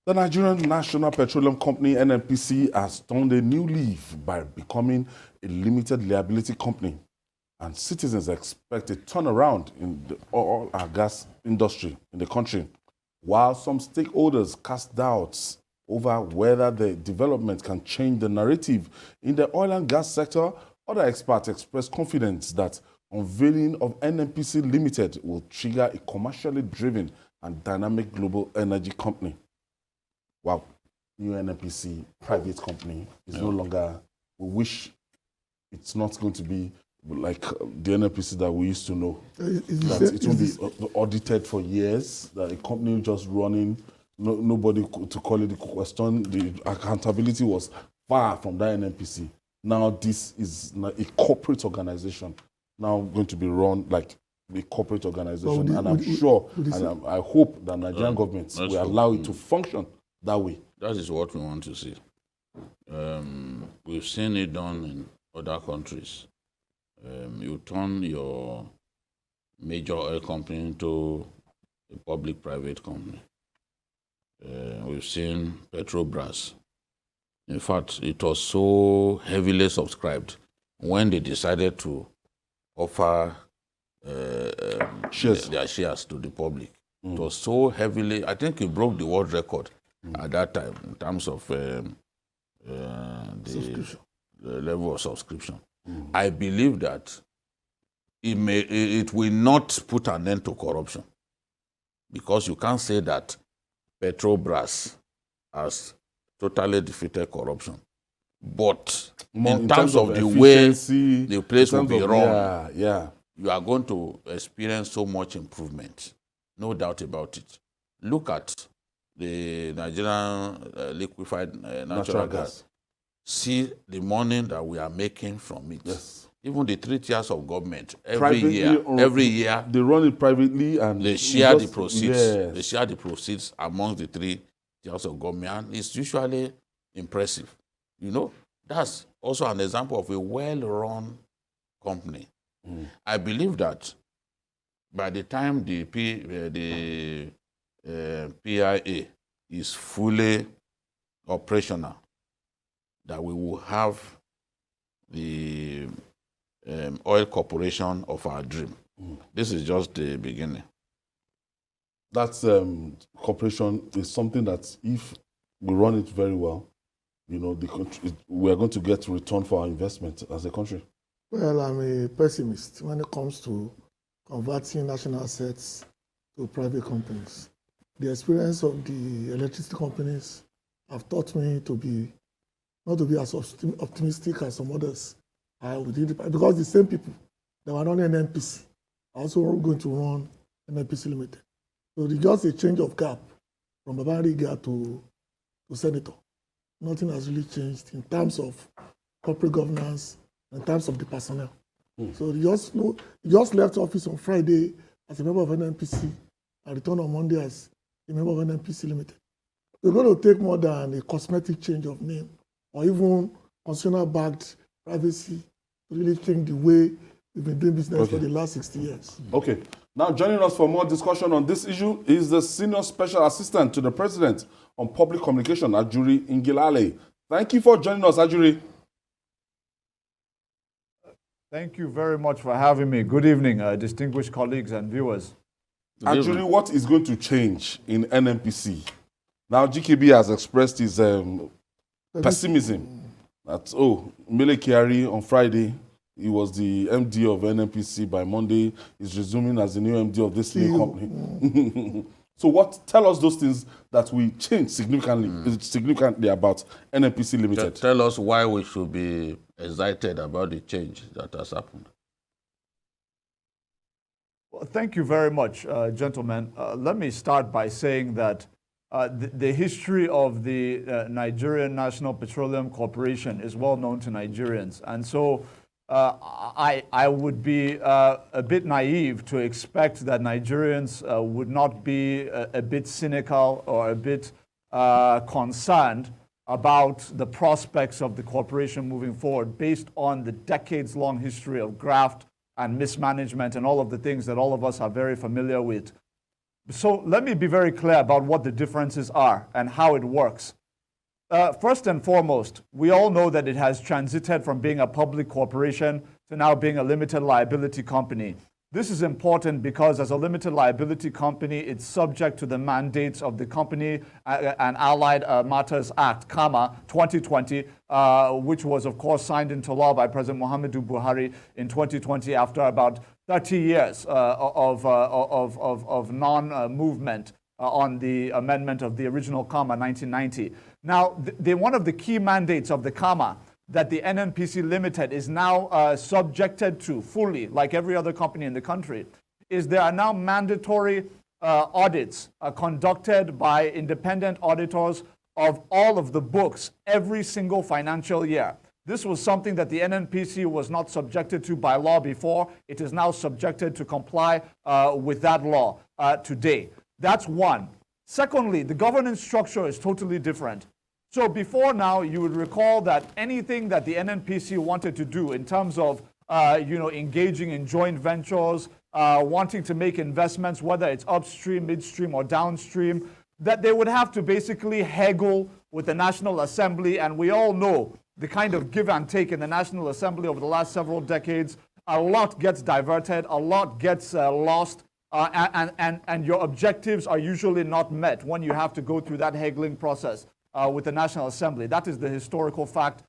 The Nigerian National Petroleum Company, NNPC, has turned a new leaf by becoming a limited liability company. And citizens expect a turnaround in the oil and gas industry in the country, while some stakeholders cast doubts over whether the development can change the narrative in the oil and gas sector. Other experts express confidence that unveiling of NNPC Limited will trigger a commercially driven and dynamic global energy company. Wow, new NNPC private company is no longer, we wish it's not going to be like the NNPC that we used to know. That it will be audited for years, that a company just running, nobody to call it the question, the accountability was far from that NNPC. Now this is a corporate organization, now going to be run like a corporate organization. And I'm sure, and I hope that Nigerian government will allow it to function that way. That is what we want to see. We've seen it done in other countries. You turn your major oil company into a public-private company. We've seen Petrobras. In fact, it was so heavily subscribed when they decided to offer their shares to the public. It was so heavily, I think it broke the world record at that time in terms of the level of subscription. I believe that it will not put an end to corruption, because you can't say that Petrobras has totally defeated corruption. But in terms of the way the place will be run, you are going to experience so much improvement. No doubt about it. Look at the Nigerian liquefied natural gas. See the money that we are making from it. Yes. Even the 3 tiers of government, every year they run it privately and they share the proceeds. Yes. They share the proceeds among the 3 tiers of government, and it's usually impressive. You know, that's also an example of a well-run company. I believe that by the time the PIA is fully operational, that we will have the oil corporation of our dream. This is just the beginning. That corporation is something that if we run it very well, you know, the country, we are going to get return for our investment as a country. Well, I'm a pessimist when it comes to converting national assets to private companies. The experience of the electricity companies have taught me to be not to be as optimistic as some others are within because the same people that were running NNPC are also going to run NNPC Limited. So it's just a change of cap from Babariga to Senator. Nothing has really changed in terms of corporate governance, in terms of the personnel. So he just left office on Friday as a member of NNPC and returned on Monday as a member of NNPC Limited. We're going to take more than a cosmetic change of name or even consumer-backed privacy to really change the way we've been doing business for the last 60 years. Okay. Now joining us for more discussion on this issue is the Senior Special Assistant to the President on Public Communication, Ajuri NGELALE. Thank you for joining us, Ajuri. Thank you very much for having me. Good evening, distinguished colleagues and viewers. Actually, what is going to change in NNPC? Now, GKB has expressed his pessimism that, Mele Kyari on Friday, he was the MD of NNPC. By Monday, he's resuming as the new MD of this new company. So tell us those things that will change significantly about NNPC Limited. Tell us why we should be excited about the change that has happened. Well, thank you very much, gentlemen. Let me start by saying that the history of the Nigerian National Petroleum Corporation is well known to Nigerians. And so I would be a bit naive to expect that Nigerians would not be a bit cynical or a bit concerned about the prospects of the corporation moving forward based on the decades-long history of graft and mismanagement and all of the things that all of us are very familiar with. So let me be very clear about what the differences are and how it works. First and foremost, we all know that it has transited from being a public corporation to now being a limited liability company. This is important because as a limited liability company, it's subject to the mandates of the Company and Allied Matters Act, CAMA 2020, which was, of course, signed into law by President Muhammadu Buhari in 2020 after about 30 years of non-movement on the amendment of the original CAMA 1990. Now, one of the key mandates of the CAMA that the NNPC Limited is now subjected to fully, like every other company in the country, is there are now mandatory audits conducted by independent auditors of all of the books every single financial year. This was something that the NNPC was not subjected to by law before. It is now subjected to comply with that law today. That's one. Secondly, the governance structure is totally different. So before now, you would recall that anything that the NNPC wanted to do in terms of engaging in joint ventures, wanting to make investments, whether it's upstream, midstream, or downstream, that they would have to basically haggle with the National Assembly. And we all know the kind of give and take in the National Assembly over the last several decades. A lot gets diverted, a lot gets lost, and your objectives are usually not met when you have to go through that haggling process with the National Assembly. That is the historical fact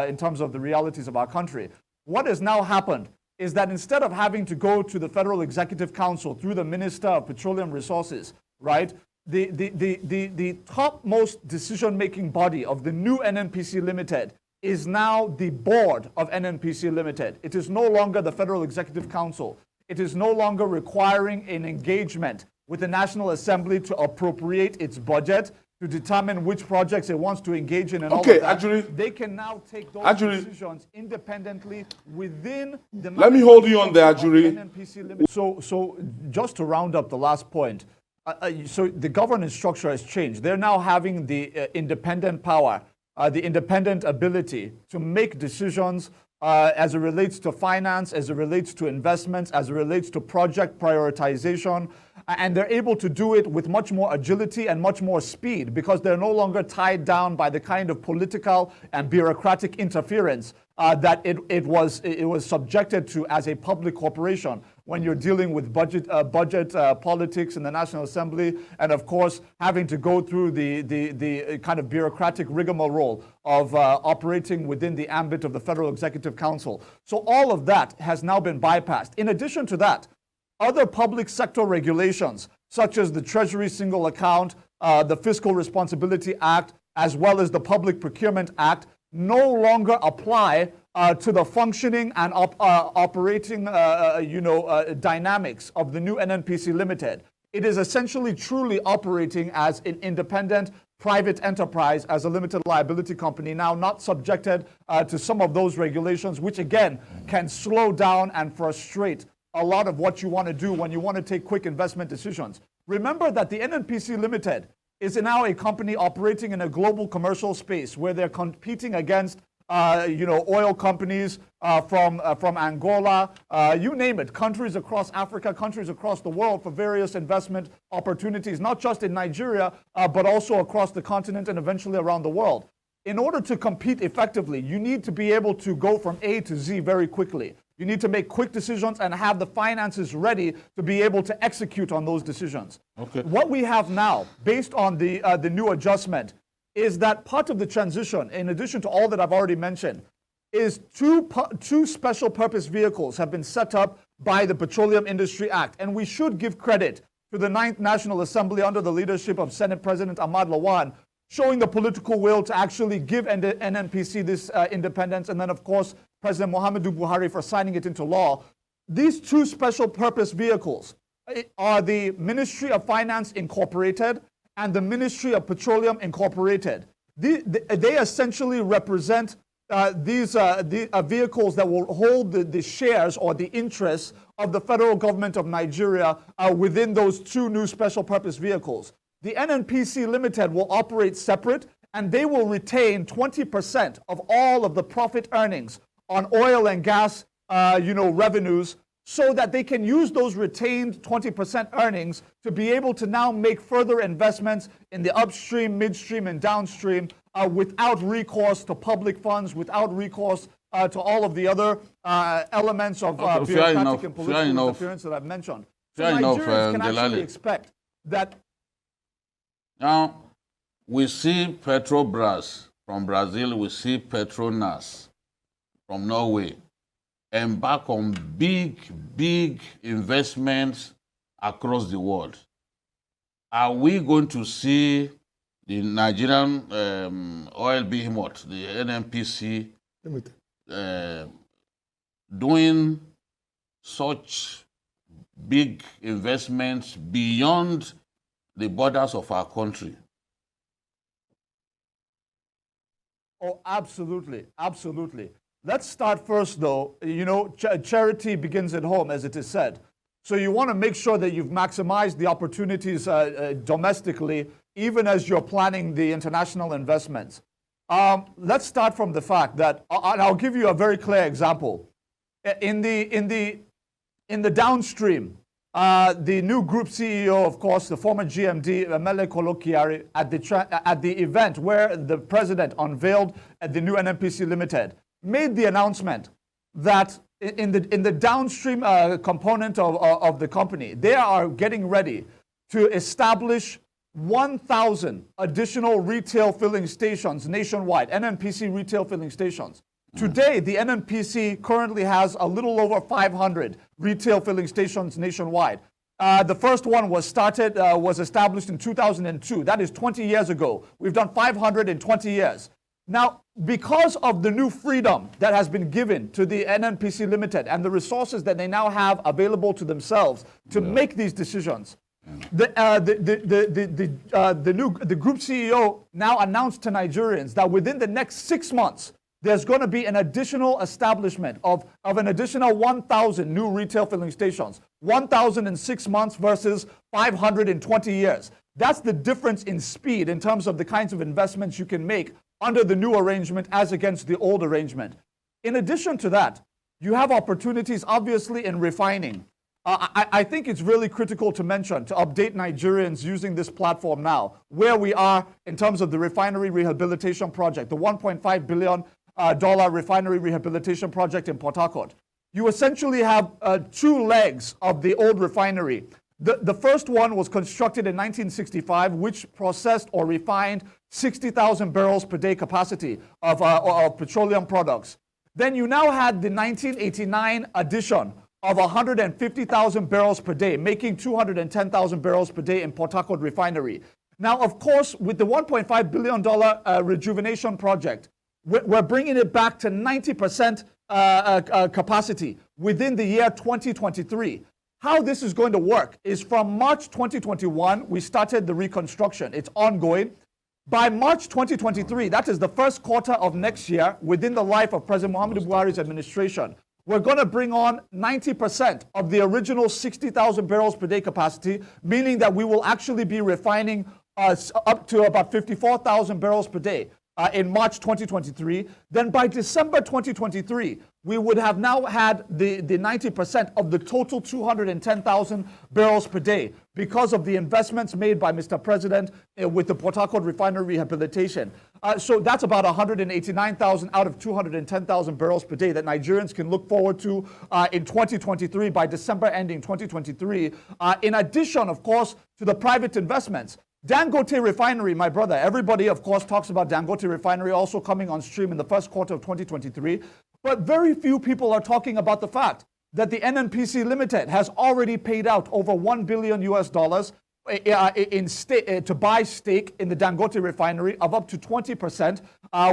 in terms of the realities of our country. What has now happened is that instead of having to go to the Federal Executive Council through the Minister of Petroleum Resources, right, the topmost decision-making body of the new NNPC Limited is now the board of NNPC Limited. It is no longer the Federal Executive Council. It is no longer requiring an engagement with the National Assembly to appropriate its budget, to determine which projects it wants to engage in and all of that. Actually, they can now take those decisions independently within the... Let me hold you on there, Ajuri. So just to round up the last point, so the governance structure has changed. They're now having the independent power, the independent ability to make decisions as it relates to finance, as it relates to investments, as it relates to project prioritization. And they're able to do it with much more agility and much more speed because they're no longer tied down by the kind of political and bureaucratic interference that it was subjected to as a public corporation when you're dealing with budget politics in the National Assembly, and of course having to go through the kind of bureaucratic rigmarole of operating within the ambit of the Federal Executive Council. So all of that has now been bypassed. In addition to that, other public sector regulations, such as the Treasury Single Account, the Fiscal Responsibility Act, as well as the Public Procurement Act, no longer apply to the functioning and operating dynamics of the new NNPC Limited. It is essentially truly operating as an independent private enterprise, as a limited liability company, now not subjected to some of those regulations, which again can slow down and frustrate a lot of what you want to do when you want to take quick investment decisions. Remember that the NNPC Limited is now a company operating in a global commercial space where they're competing against oil companies from Angola, you name it, countries across Africa, countries across the world for various investment opportunities, not just in Nigeria, but also across the continent and eventually around the world. In order to compete effectively, you need to be able to go from A to Z very quickly. You need to make quick decisions and have the finances ready to be able to execute on those decisions. Okay. What we have now, based on the new adjustment, is that part of the transition, in addition to all that I've already mentioned, is two special purpose vehicles have been set up by the Petroleum Industry Act. And we should give credit to the 9th National Assembly under the leadership of Senate President Ahmad Lawan, showing the political will to actually give NNPC this independence, and then, of course, President Muhammadu Buhari for signing it into law. These two special purpose vehicles are the Ministry of Finance Incorporated and the Ministry of Petroleum Incorporated. They essentially represent these vehicles that will hold the shares or the interests of the federal government of Nigeria within those two new special purpose vehicles. The NNPC Limited will operate separate, and they will retain 20% of all of the profit earnings on oil and gas revenues so that they can use those retained 20% earnings to be able to now make further investments in the upstream, midstream, and downstream without recourse to public funds, without recourse to all of the other elements of bureaucratic and political interference that I've mentioned. So Nigerians can actually expect that. Now, we see Petrobras from Brazil, we see Petronas from Norway embark on big, big investments across the world. Are we going to see the Nigerian oil behemoth, the NNPC, doing such big investments beyond the borders of our country? Oh, absolutely, absolutely. Let's start first, though. You know, charity begins at home, as it is said. So you want to make sure that you've maximized the opportunities domestically, even as you're planning the international investments. Let's start from the fact that, and I'll give you a very clear example. In the downstream, the new group CEO, of course, the former GMD, Mele Kolokiari, at the event where the president unveiled the new NNPC Limited, made the announcement that in the downstream component of the company, they are getting ready to establish 1,000 additional retail filling stations nationwide, NNPC retail filling stations. Today, the NNPC currently has a little over 500 retail filling stations nationwide. The first one was established in 2002. That is 20 years ago. We've done 500 in 20 years. Now, because of the new freedom that has been given to the NNPC Limited and the resources that they now have available to themselves to make these decisions, the group CEO now announced to Nigerians that within the next 6 months, there's going to be an additional establishment of an additional 1,000 new retail filling stations. 1,000 in 6 months versus 500 in 20 years. That's the difference in speed in terms of the kinds of investments you can make under the new arrangement as against the old arrangement. In addition to that, you have opportunities obviously in refining. I think it's really critical to mention, to update Nigerians using this platform now, where we are in terms of the refinery rehabilitation project, the $1.5 billion refinery rehabilitation project in Port Harcourt. You essentially have two legs of the old refinery. The first one was constructed in 1965, which processed or refined 60,000 barrels per day capacity of petroleum products. Then you now had the 1989 addition of 150,000 barrels per day, making 210,000 barrels per day in Port Harcourt refinery. Now, of course, with the $1.5 billion rejuvenation project, we're bringing it back to 90% capacity within the year 2023. How this is going to work is from March 2021, we started the reconstruction. It's ongoing. By March 2023, that is the first quarter of next year, within the life of President Muhammadu Buhari's administration, we're going to bring on 90% of the original 60,000 barrels per day capacity, meaning that we will actually be refining up to about 54,000 barrels per day in March 2023. Then by December 2023, we would have now had the 90% of the total 210,000 barrels per day because of the investments made by Mr. President with the Port Harcourt refinery rehabilitation. So that's about 189,000 out of 210,000 barrels per day that Nigerians can look forward to in 2023, by December ending 2023. In addition, of course, to the private investments. Dangote Refinery, my brother, everybody, of course, talks about Dangote Refinery also coming on stream in the first quarter of 2023. But very few people are talking about the fact that the NNPC Limited has already paid out over $1 billion to buy stake in the Dangote Refinery of up to 20%.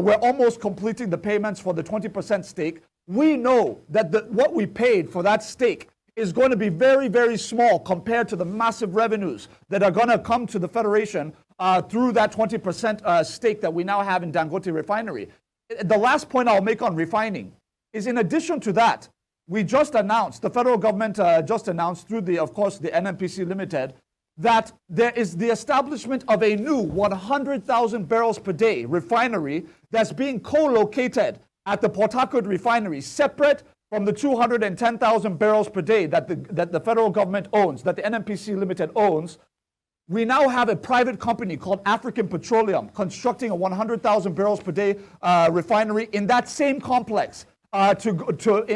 We're almost completing the payments for the 20% stake. We know that what we paid for that stake is going to be very, very small compared to the massive revenues that are going to come to the Federation through that 20% stake that we now have in Dangote Refinery. The last point I'll make on refining is, in addition to that, we just announced, the federal government just announced through of course, the NNPC Limited, that there is the establishment of a new 100,000 barrels per day refinery that's being co-located at the Port Harcourt refinery, separate from the 210,000 barrels per day that the federal government owns, that the NNPC Limited owns, we now have a private company called African Petroleum constructing a 100,000 barrels per day refinery in that same complex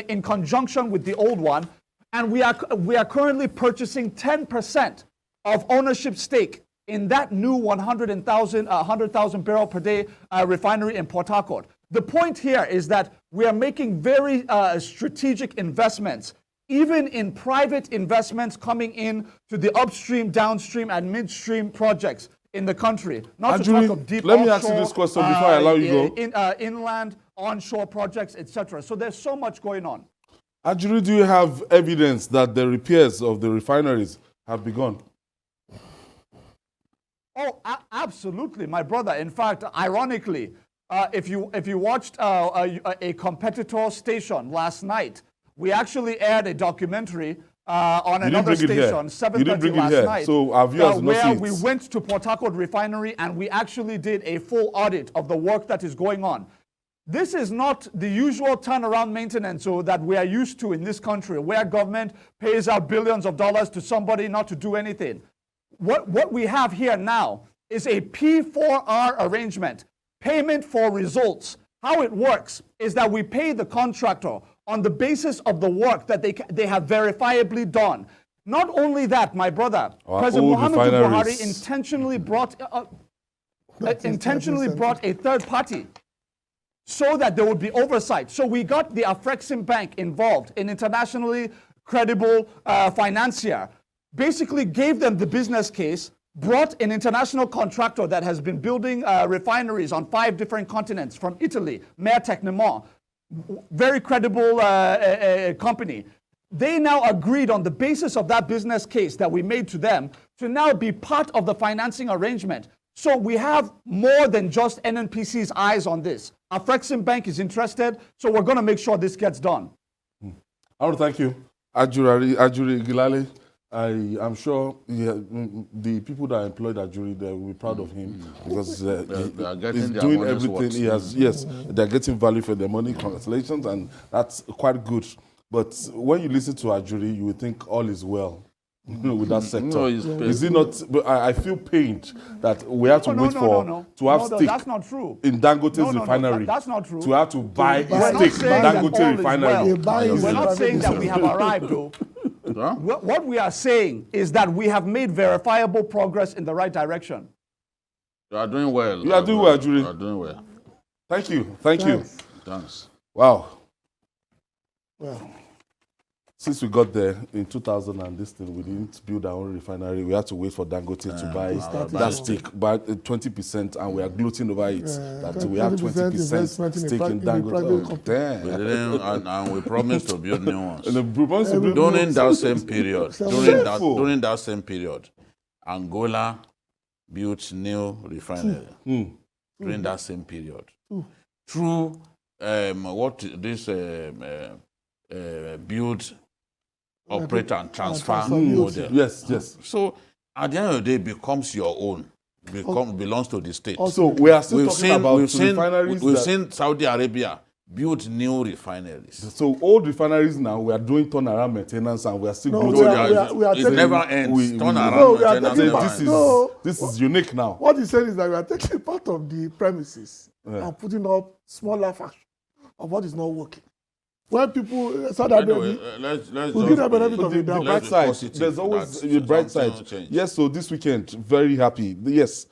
in conjunction with the old one. And we are currently purchasing 10% of ownership stake in that new 100,000 barrel per day refinery in Port Harcourt. The point here is that we are making very strategic investments, even in private investments coming in to the upstream, downstream, and midstream projects in the country. Not to talk of deep let me offshore, ask you this question before I allow you go. Inland, onshore projects, etc. So there's so much going on. Ajuri, do you have evidence that the repairs of the refineries have begun? Oh, absolutely, my brother. In fact, ironically, if you watched a competitor station last night, we actually aired a documentary on another station, 7:30 last night, so our viewers where we went to Port Harcourt Refinery and we actually did a full audit of the work that is going on. This is not the usual turnaround maintenance that we are used to in this country, where government pays out billions of dollars to somebody not to do anything. What we have here now is a P4R arrangement, payment for results. How it works is that we pay the contractor on the basis of the work that they have verifiably done. Not only that, my brother, President Muhammadu Buhari intentionally brought a third party so that there would be oversight. So we got the Afrexim Bank involved, an internationally credible financier, basically gave them the business case, brought an international contractor that has been building refineries on 5 different continents from Italy, Mer Technimont, very credible company. They now agreed on the basis of that business case that we made to them to now be part of the financing arrangement. So we have more than just NNPC's eyes on this. Afrexim Bank is interested, so we're going to make sure this gets done. I want to thank you, Ajuri NGELALE. I'm sure the people that employed Ajuri, they will be proud of him because he's doing everything he has. Yes, they're getting value for their money. Congratulations, and that's quite good. But when you listen to Ajuri, you will think all is well with that sector. No, is it not? But I feel pained that we have to wait to have stake that's not true. in Dangote's refinery. That's not true. To have to buy stake in Dangote refinery. We're not saying that we have arrived, though. Huh? What we are saying is that we have made verifiable progress in the right direction. You are doing well. You are doing well, Ajuri. You are doing well. Thank you. Thank you. Thanks. Wow. Well, Since we got there in 2000 and this thing, we didn't build our own refinery. We had to wait for Dangote to buy that stake, by 20%, and we are gloating over it. That we have 20% stake in Dangote. Oh, damn. And we promised to build new ones. And During that same period, Angola built new refinery. During that same period, through what this build, operate and transfer model. Yes, yes. So at the end of the day, it becomes your own. Belongs to the state. So we are still talking about refineries. We've seen Saudi Arabia build new refineries. So old refineries now, we are doing turnaround maintenance and we are still No, doing it never ends. Turnaround maintenance. This is unique now. what he said is that we are taking part of the premises and putting up smaller fraction of what is not working. When people saw that, Anyway, let's we give them benefit of the doubt. Bright side. There's always a bright side. Yes, so this weekend, very happy. Yes,